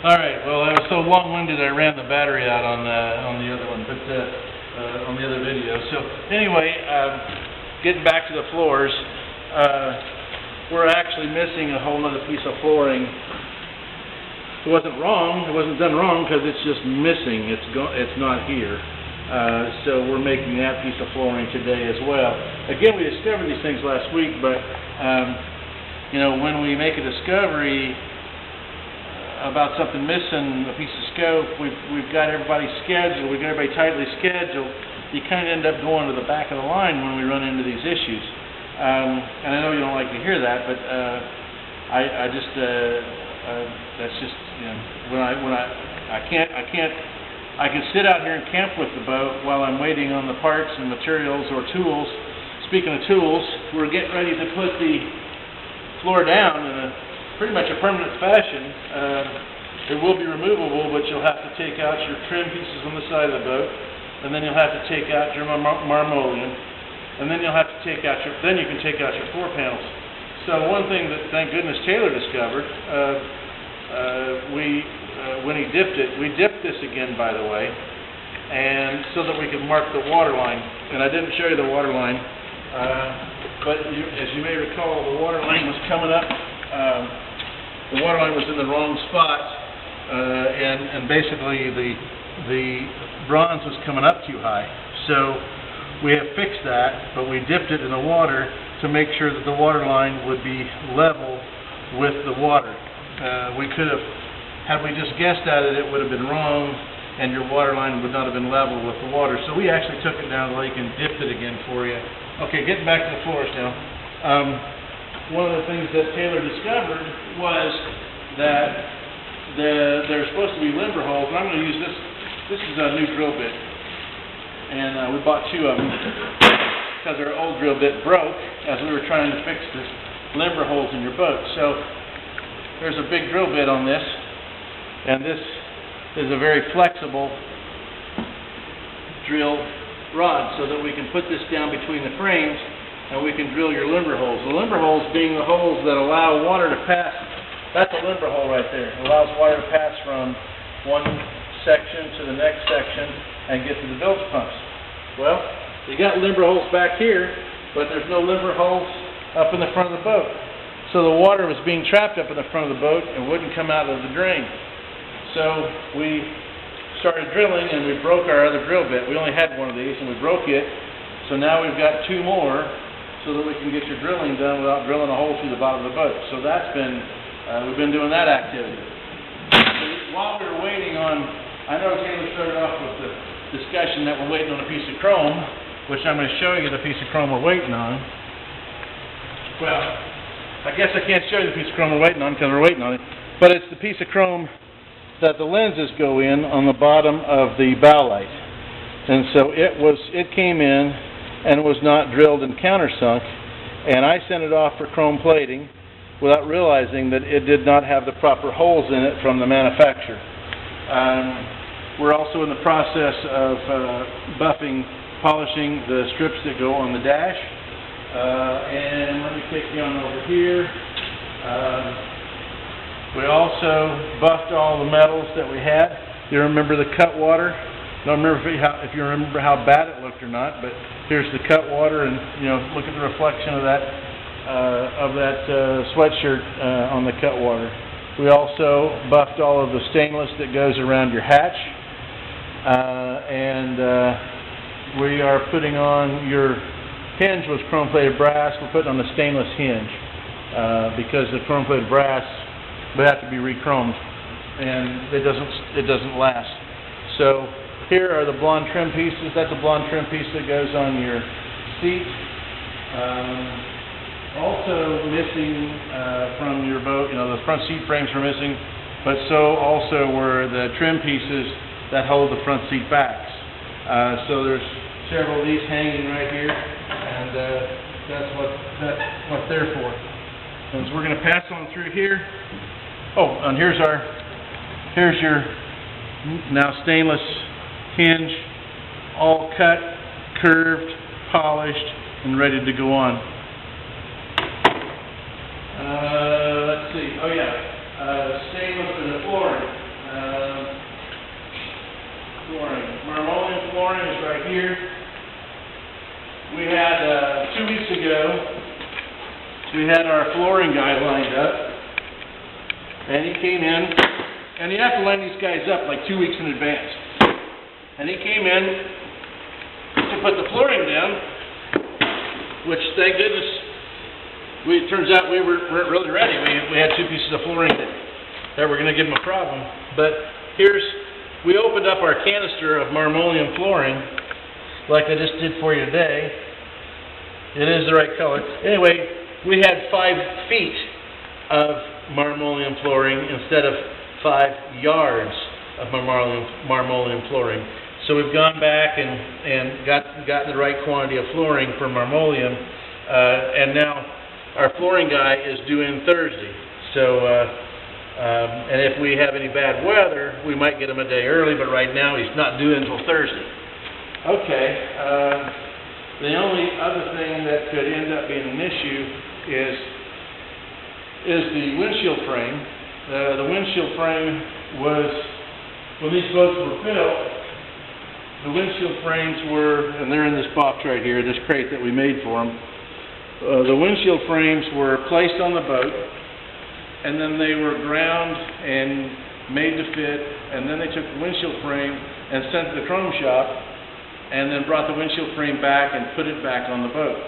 All right. Well, I was so long-winded I ran the battery out on the other one, but on the other video. So anyway, getting back to the floors, we're actually missing a whole other piece of flooring. It wasn't wrong. It wasn't done wrong because it's just missing. It's not here. So we're making that piece of flooring today as well. Again, we discovered these things last week, but you know, when we make a discovery about something missing, a piece of scope, we've got everybody scheduled, we've got everybody tightly scheduled, you kind of end up going to the back of the line when we run into these issues. And I know you don't like to hear that, but that's just, you know, I can sit out here and camp with the boat while I'm waiting on the parts and materials or tools. Speaking of tools, we're getting ready to put the floor down in pretty much a permanent fashion. It will be removable, but you'll have to take out your trim pieces on the side of the boat, and then you'll have to take out your marmoleum, and then you'll have to take out then you can take out your floor panels. So one thing that, thank goodness, Taylor discovered, when he dipped it, we dipped this again, by the way, and so that we could mark the water line. And I didn't show you the water line, but as you may recall, the water line was coming up. The water line was in the wrong spot, and basically the bronze was coming up too high. So we have fixed that, but we dipped it in the water to make sure that the water line would be level with the water. We could have, had we just guessed at it, it would have been wrong, and your water line would not have been level with the water. So we actually took it down the lake and dipped it again for you. Okay, getting back to the floors now. One of the things that Taylor discovered was that there's supposed to be limber holes, and I'm going to use this. This is a new drill bit, and we bought 2 of them because our old drill bit broke as we were trying to fix the limber holes in your boat. So there's a big drill bit on this, and this is a very flexible drill rod so that we can put this down between the frames and we can drill your limber holes. The limber holes being the holes that allow water to pass. That's a limber hole right there. It allows water to pass from one section to the next section and get to the bilge pumps. Well, you got limber holes back here, but there's no limber holes up in the front of the boat. So the water was being trapped up in the front of the boat and wouldn't come out of the drain. So we started drilling and we broke our other drill bit. We only had one of these and we broke it. So now we've got 2 more so that we can get your drilling done without drilling a hole through the bottom of the boat. So that's been, we've been doing that activity. While we were waiting on, I know Taylor started off with the discussion that we're waiting on a piece of chrome, which I'm going to show you the piece of chrome we're waiting on. Well, I guess I can't show you the piece of chrome we're waiting on because we're waiting on it, but it's the piece of chrome that the lenses go in on the bottom of the bow light. And so it came in and it was not drilled and countersunk, and I sent it off for chrome plating without realizing that it did not have the proper holes in it from the manufacturer. We're also in the process of polishing the strips that go on the dash. And let me take you on over here. We also buffed all the metals that we had. You remember the cut water? Don't remember if you remember how bad it looked or not, but here's the cut water, and you know, look at the reflection of that sweatshirt on the cut water. We also buffed all of the stainless that goes around your hatch, and we are putting on your hinge was chrome-plated brass. We're putting on the stainless hinge because the chrome-plated brass would have to be re-chromed, and it doesn't last. So here are the blonde trim pieces. That's a blonde trim piece that goes on your seat. Also missing from your boat, you know, the front seat frames were missing, but so also were the trim pieces that hold the front seat backs. So there's several of these hanging right here, and that's what they're for. And so we're going to pass on through here. Oh, and here's your now stainless hinge, all cut, curved, polished, and ready to go on. Let's see. Oh yeah, stainless for the flooring. flooring is right here. We had, 2 weeks ago, we had our flooring guy lined up, and he came in, and you have to line these guys up like 2 weeks in advance. And he came in to put the flooring down, which, thank goodness, it turns out we weren't really ready. We had 2 pieces of flooring that were going to give him a problem. But we opened up our canister of marmoleum flooring, like I just did for you today. It is the right color. Anyway, we had 5 feet of marmoleum flooring instead of 5 yards of marmoleum flooring. So we've gone back and gotten the right quantity of flooring for marmoleum, and now our flooring guy is due in Thursday. So, and if we have any bad weather, we might get him a day early, but right now he's not due until Thursday. Okay, the only other thing that could end up being an issue is the windshield frame. The windshield frame was, when these boats were built, the windshield frames were, and they're in this box right here, this crate that we made for them. The windshield frames were placed on the boat, and then they were ground and made to fit, and then they took the windshield frame and sent it to the chrome shop, and then brought the windshield frame back and put it back on the boat.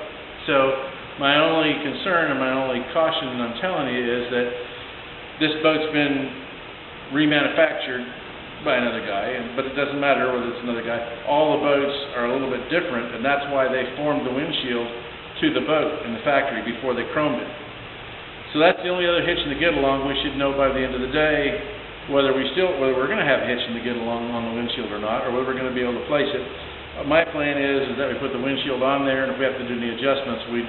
So my only concern and my only caution I'm telling you is that this boat's been remanufactured by another guy, but it doesn't matter whether it's another guy. All the boats are a little bit different, and that's why they formed the windshield to the boat in the factory before they chromed it. So that's the only other hitch in the get-along. We should know by the end of the day whether we're going to have a hitch in the get-along on the windshield or not, or whether we're going to be able to place it. My plan is that we put the windshield on there, and if we have to do any adjustments, we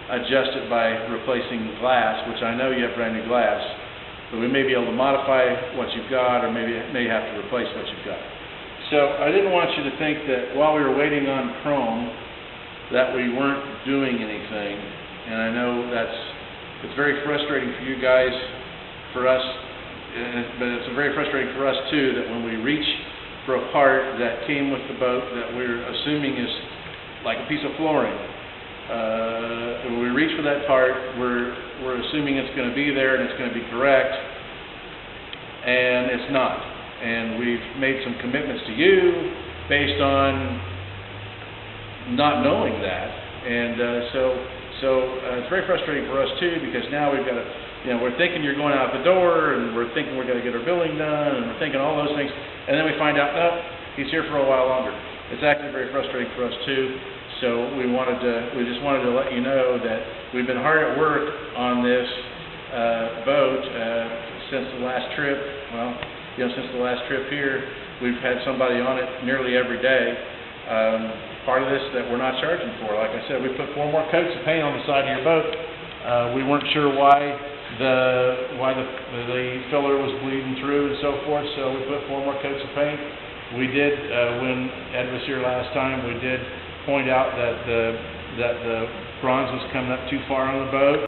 adjust it by replacing glass, which I know you have brand new glass, but we may be able to modify what you've got, or maybe may have to replace what you've got. So I didn't want you to think that while we were waiting on chrome that we weren't doing anything, and I know it's very frustrating for you guys, for us, but it's very frustrating for us too, that when we reach for a part that came with the boat that we're assuming is like a piece of flooring, when we reach for that part, we're assuming it's going to be there and it's going to be correct, and it's not. And we've made some commitments to you based on not knowing that, and so it's very frustrating for us too, because now we've got to, we're thinking you're going out the door, and we're thinking we're going to get our billing done, and we're thinking all those things, and then we find out, no, he's here for a while longer. It's actually very frustrating for us too. So we just wanted to let you know that we've been hard at work on this boat since the last trip. Well, since the last trip here, we've had somebody on it nearly every day. Part of this that we're not charging for. Like I said, we put 4 more coats of paint on the side of your boat. We weren't sure why the filler was bleeding through and so forth, so we put 4 more coats of paint. We did, when Ed was here last time, we did point out that the bronze was coming up too far on the boat.